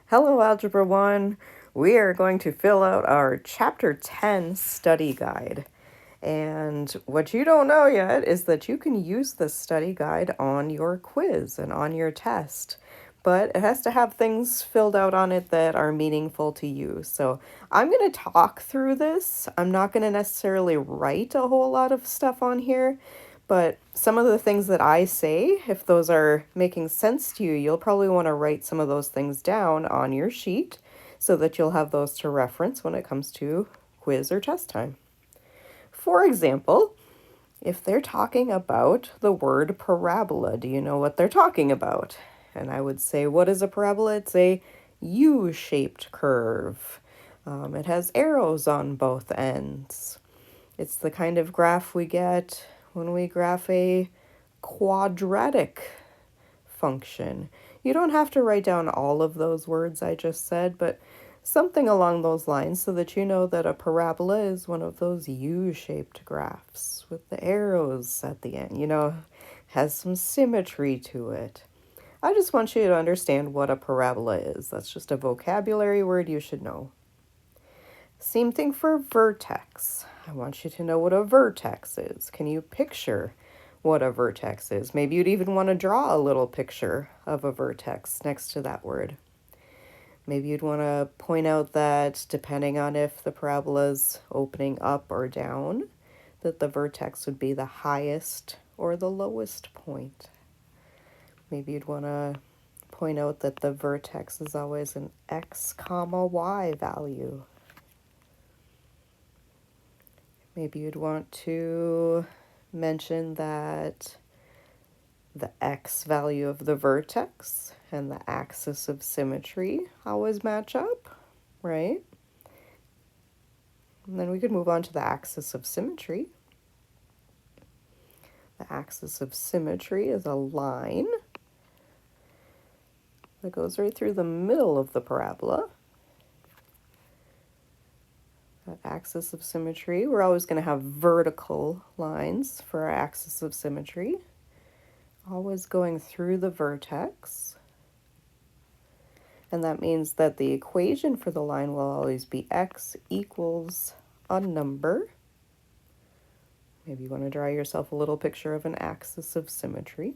Hello, Algebra 1. We are going to fill out our Chapter 10 study guide. And what you don't know yet is that you can use this study guide on your quiz and on your test. But it has to have things filled out on it that are meaningful to you. So I'm going to talk through this. I'm not going to necessarily write a whole lot of stuff on here. But some of the things that I say, if those are making sense to you, you'll probably want to write some of those things down on your sheet so that you'll have those to reference when it comes to quiz or test time. For example, if they're talking about the word parabola, do you know what they're talking about? And I would say, what is a parabola? It's a U-shaped curve. It has arrows on both ends. It's the kind of graph we get when we graph a quadratic function. You don't have to write down all of those words I just said, but something along those lines so that you know that a parabola is one of those U-shaped graphs with the arrows at the end. Has some symmetry to it. I just want you to understand what a parabola is. That's just a vocabulary word you should know. Same thing for vertex. I want you to know what a vertex is. Can you picture what a vertex is? Maybe you'd even want to draw a little picture of a vertex next to that word. Maybe you'd want to point out that depending on if the parabola is opening up or down, that the vertex would be the highest or the lowest point. Maybe you'd want to point out that the vertex is always an x comma y value. Maybe you'd want to mention that the x value of the vertex and the axis of symmetry always match up, right? And then we could move on to the axis of symmetry. The axis of symmetry is a line that goes right through the middle of the parabola. That axis of symmetry, we're always going to have vertical lines for our axis of symmetry, always going through the vertex. And that means that the equation for the line will always be x equals a number. Maybe you want to draw yourself a little picture of an axis of symmetry.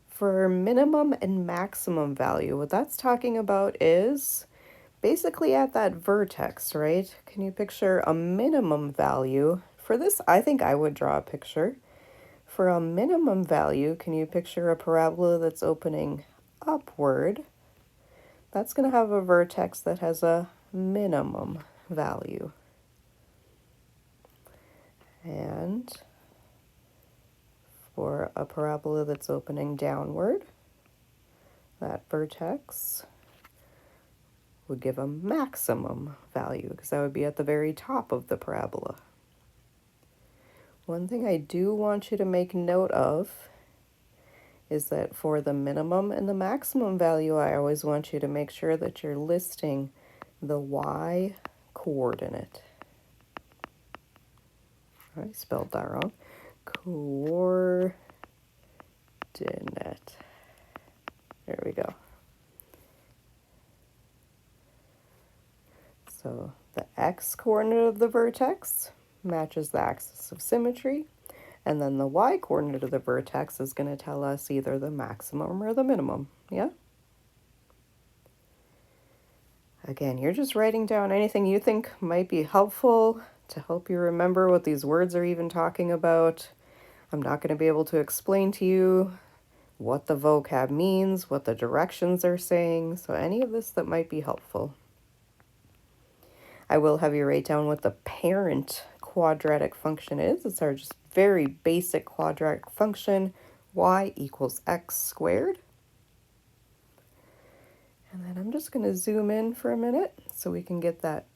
For minimum and maximum value, what that's talking about is basically at that vertex, right? Can you picture a minimum value? For this, I think I would draw a picture. For a minimum value, can you picture a parabola that's opening upward? That's going to have a vertex that has a minimum value. And for a parabola that's opening downward, that vertex would give a maximum value because that would be at the very top of the parabola. One thing I do want you to make note of is that for the minimum and the maximum value, I always want you to make sure that you're listing the y coordinate. I spelled that wrong. Coordinate. There we go. So the x coordinate of the vertex matches the axis of symmetry, and then the y coordinate of the vertex is going to tell us either the maximum or the minimum, yeah? Again, you're just writing down anything you think might be helpful to help you remember what these words are even talking about. I'm not going to be able to explain to you what the vocab means, what the directions are saying, so any of this that might be helpful. I will have you write down what the parent quadratic function is. It's our just very basic quadratic function, y equals x squared. And then I'm just going to zoom in for a minute so we can get that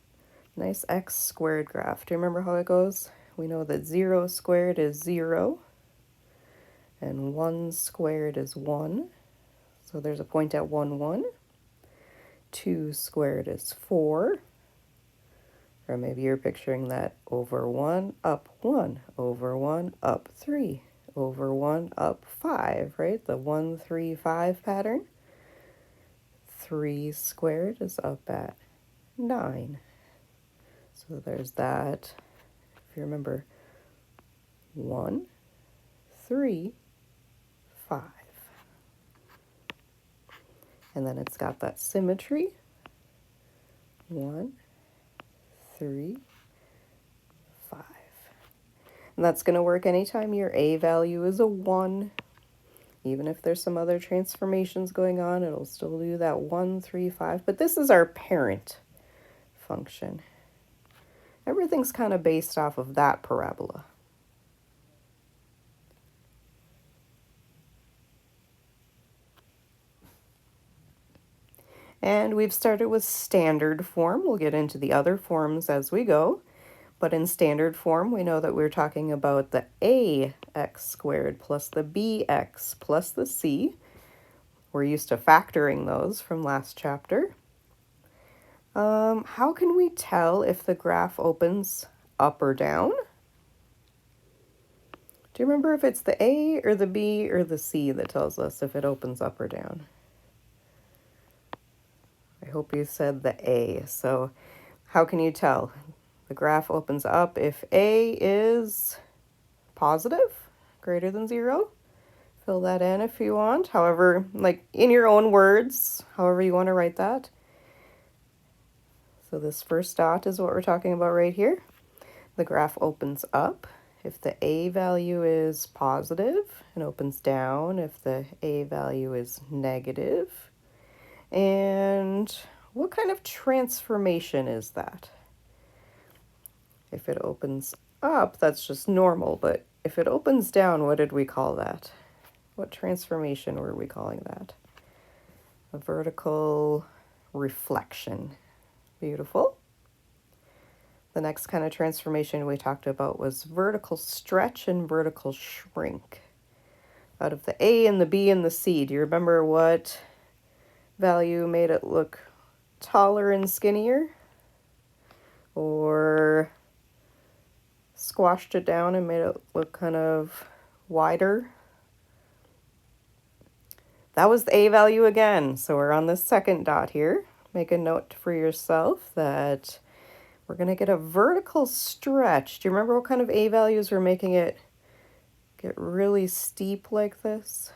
nice x squared graph. Do you remember how it goes? We know that 0 squared is 0, and 1 squared is 1. So there's a point at 1, 1. 2 squared is 4. Or maybe you're picturing that over 1, up 1, over 1, up 3, over 1, up 5, right? The 1, 3, 5 pattern. 3 squared is up at 9. So there's that. If you remember, 1, 3, 5. And then it's got that symmetry. 1, 3, 5. And that's going to work anytime your A value is a 1. Even if there's some other transformations going on, it'll still do that 1, 3, 5. But this is our parent function. Everything's kind of based off of that parabola. And we've started with standard form. We'll get into the other forms as we go. But in standard form, we know that we're talking about the ax squared plus the bx plus the c. We're used to factoring those from last chapter. How can we tell if the graph opens up or down? Do you remember if it's the A or the B or the C that tells us if it opens up or down? I hope you said the A. So how can you tell? The graph opens up if A is positive, greater than 0. Fill that in if you want. However, like in your own words, however you want to write that. So this first dot is what we're talking about right here. The graph opens up if the A value is positive, and opens down if the A value is negative. And what kind of transformation is that? If it opens up, that's just normal, but if it opens down, what did we call that? What transformation were we calling that? A vertical reflection. Beautiful. The next kind of transformation we talked about was vertical stretch and vertical shrink. Out of the A and the B and the C, do you remember what value made it look taller and skinnier? Or squashed it down and made it look kind of wider? That was the A value again. So we're on the second dot here. Make a note for yourself that we're going to get a vertical stretch. Do you remember what kind of A values were making it get really steep like this?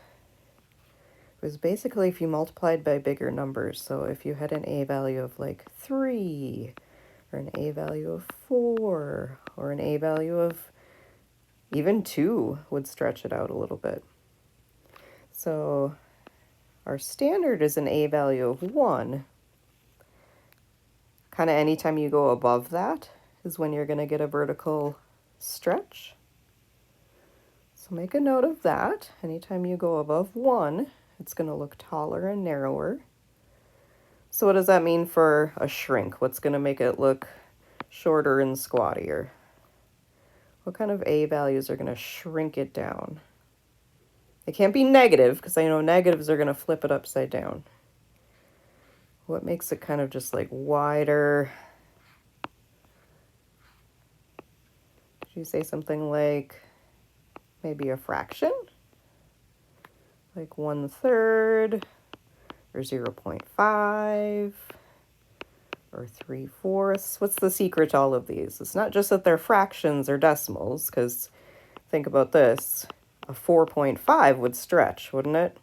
It was basically if you multiplied by bigger numbers. So if you had an A value of like 3, or an A value of 4, or an A value of even 2 would stretch it out a little bit. So our standard is an A value of 1. Kind of anytime you go above that is when you're going to get a vertical stretch. So make a note of that. Anytime you go above 1, it's going to look taller and narrower. So what does that mean for a shrink? What's going to make it look shorter and squattier? What kind of A values are going to shrink it down? It can't be negative, because I know negatives are going to flip it upside down. What makes it kind of just like wider? Did you say something like maybe a fraction? Like 1/3, or 0.5, or 3/4? What's the secret to all of these? It's not just that they're fractions or decimals, because think about this. A 4.5 would stretch, wouldn't it?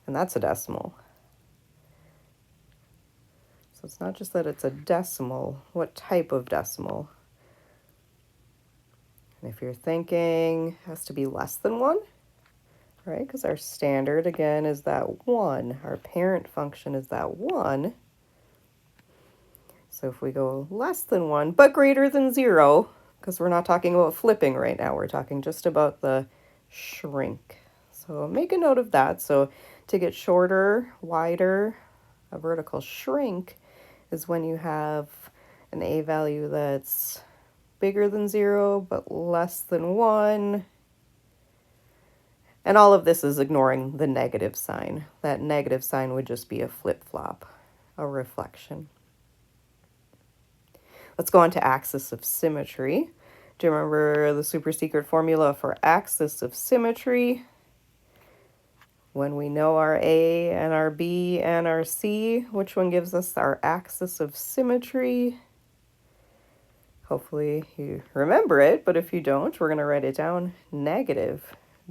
And that's a decimal. So it's not just that it's a decimal. What type of decimal? And if you're thinking it has to be less than 1, right? Because our standard, again, is that 1. Our parent function is that 1. So if we go less than 1, but greater than 0, because we're not talking about flipping right now, we're talking just about the shrink. So make a note of that. So to get shorter, wider, a vertical shrink is when you have an A value that's bigger than 0, but less than 1. And all of this is ignoring the negative sign. That negative sign would just be a flip-flop, a reflection. Let's go on to axis of symmetry. Do you remember the super secret formula for axis of symmetry? When we know our A and our B and our C, which one gives us our axis of symmetry? Hopefully you remember it, but if you don't, we're going to write it down. Negative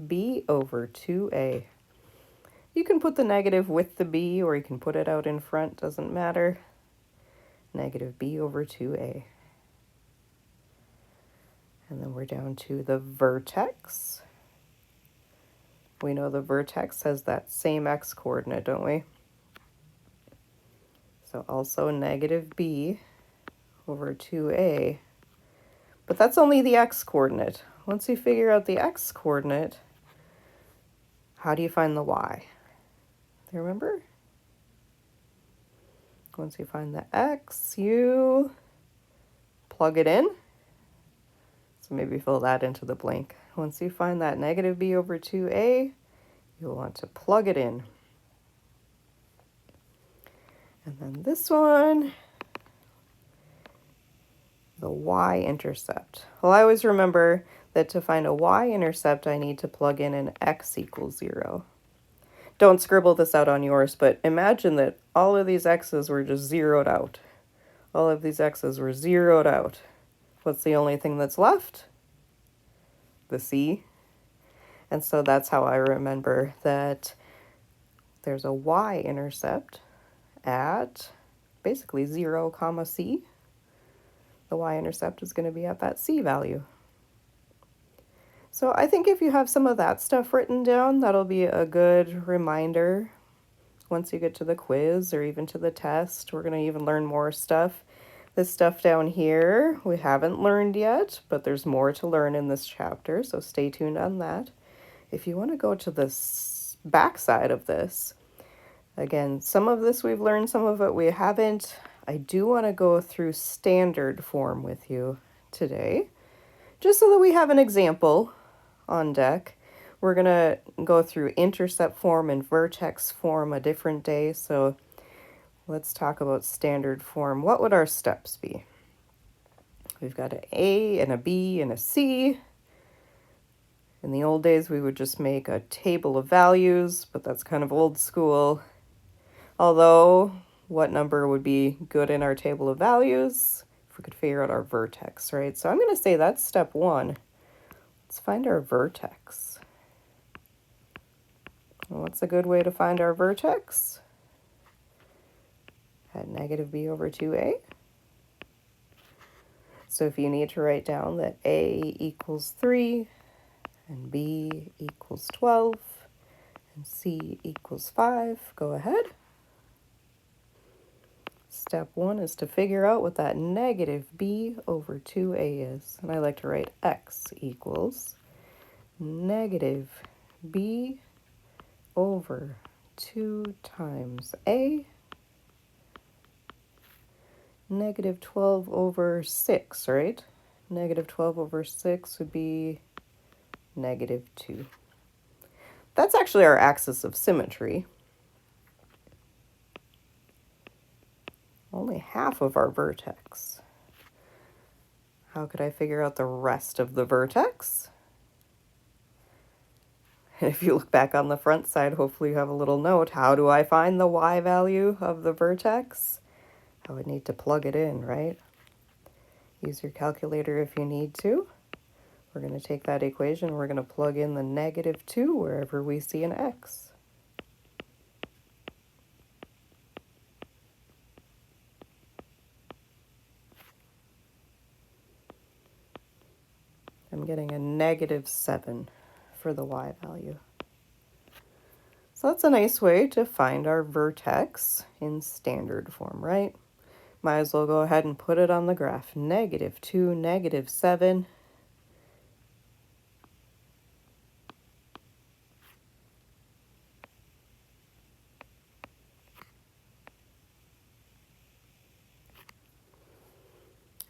B over 2A. You can put the negative with the B, or you can put it out in front, doesn't matter. Negative B over 2A. And then we're down to the vertex. We know the vertex has that same x coordinate, don't we? So also negative b over 2a. But that's only the x coordinate. Once you figure out the x coordinate, how do you find the y? Do you remember? Once you find the x, you plug it in. So maybe fill that into the blank. Once you find that negative b over 2a, you'll want to plug it in. And then this one, the y-intercept. Well, I always remember that to find a y-intercept, I need to plug in an x equals 0. Don't scribble this out on yours, but imagine that all of these x's were just zeroed out. All of these x's were zeroed out. What's the only thing that's left? The c. And so that's how I remember that there's a y-intercept at basically 0, c. The y-intercept is going to be at that c value. So I think if you have some of that stuff written down, that'll be a good reminder once you get to the quiz or even to the test. We're going to even learn more stuff. This stuff down here we haven't learned yet, but there's more to learn in this chapter, so stay tuned on that. If you want to go to the back side of this, again, some of this we've learned, some of it we haven't. I do want to go through standard form with you today, just so that we have an example on deck. We're going to go through intercept form and vertex form a different day, so let's talk about standard form. What would our steps be? We've got an A and a B and a C. In the old days, we would just make a table of values, but that's kind of old school. Although, what number would be good in our table of values? If we could figure out our vertex, right? So I'm going to say that's step 1. Let's find our vertex. Well, what's a good way to find our vertex? At negative b over 2a. So if you need to write down that a equals 3, and b equals 12, and c equals 5, go ahead. Step 1 is to figure out what that negative b over 2a is. And I like to write x equals negative b over 2 times a, negative 12 over 6, right? Negative 12 over 6 would be negative 2. That's actually our axis of symmetry. Only half of our vertex. How could I figure out the rest of the vertex? And if you look back on the front side, hopefully you have a little note. How do I find the y value of the vertex? I would need to plug it in, right? Use your calculator if you need to. We're going to take that equation, we're going to plug in the negative 2 wherever we see an x. I'm getting a negative 7 for the y value. So that's a nice way to find our vertex in standard form, right? Might as well go ahead and put it on the graph. Negative 2, negative 7.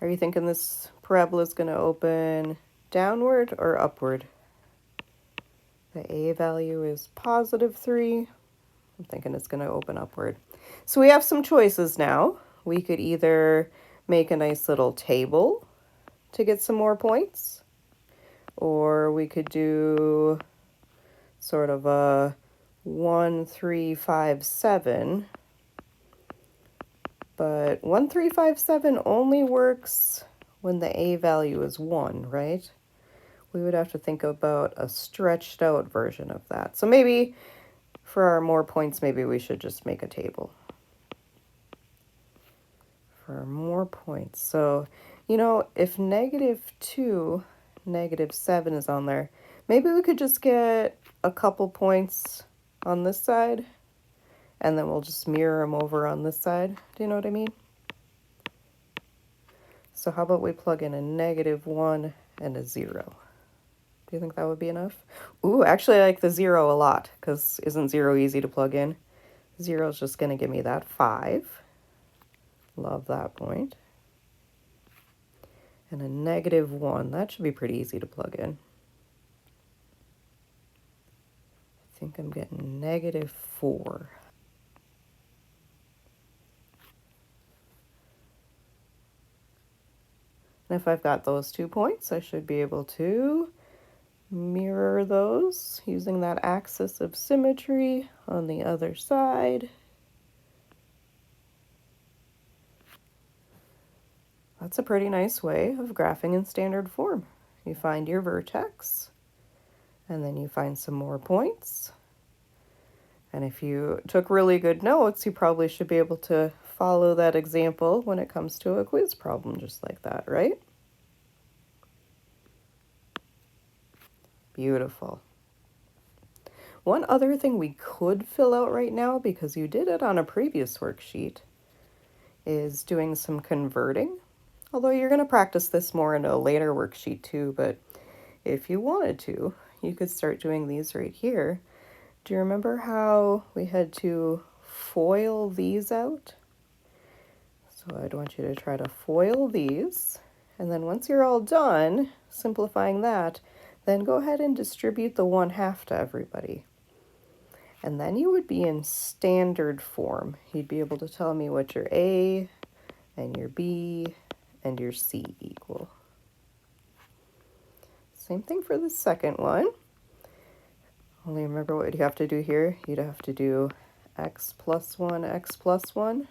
Are you thinking this parabola is going to open downward or upward? The a value is positive 3. I'm thinking it's going to open upward. So we have some choices now. We could either make a nice little table to get some more points. Or we could do sort of a 1, 3, 5, 7. But 1, 3, 5, 7 only works when the a value is 1, right? We would have to think about a stretched out version of that. So maybe for our more points, maybe we should just make a table. For more points. So, if -2, -7 is on there, maybe we could just get a couple points on this side, and then we'll just mirror them over on this side. Do you know what I mean? So how about we plug in a -1 and a 0? Do you think that would be enough? Ooh, actually I like the 0 a lot, because isn't 0 easy to plug in? 0 is just going to give me that 5. Love that point. And a -1, that should be pretty easy to plug in. I think I'm getting -4. And if I've got those 2 points, I should be able to mirror those using that axis of symmetry on the other side. That's a pretty nice way of graphing in standard form. You find your vertex, and then you find some more points. And if you took really good notes, you probably should be able to follow that example when it comes to a quiz problem just like that, right? Beautiful. One other thing we could fill out right now, because you did it on a previous worksheet, is doing some converting. Although you're going to practice this more in a later worksheet too, but if you wanted to, you could start doing these right here. Do you remember how we had to FOIL these out? So I'd want you to try to FOIL these, and then once you're all done simplifying that, then go ahead and distribute the 1/2 to everybody. And then you would be in standard form. You'd be able to tell me what your A and your B and your C equal. Same thing for the second one. Only remember what you have to do here. You'd have to do x plus 1, x plus 1.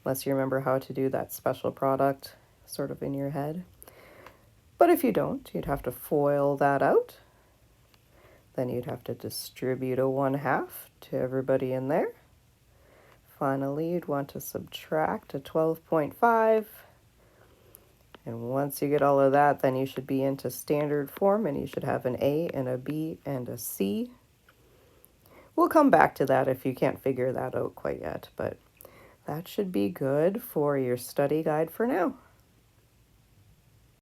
Unless you remember how to do that special product sort of in your head. But if you don't, you'd have to FOIL that out. Then you'd have to distribute a 1/2 to everybody in there. Finally, you'd want to subtract a 12.5. And once you get all of that, then you should be into standard form, and you should have an A and a B and a C. We'll come back to that if you can't figure that out quite yet, but that should be good for your study guide for now.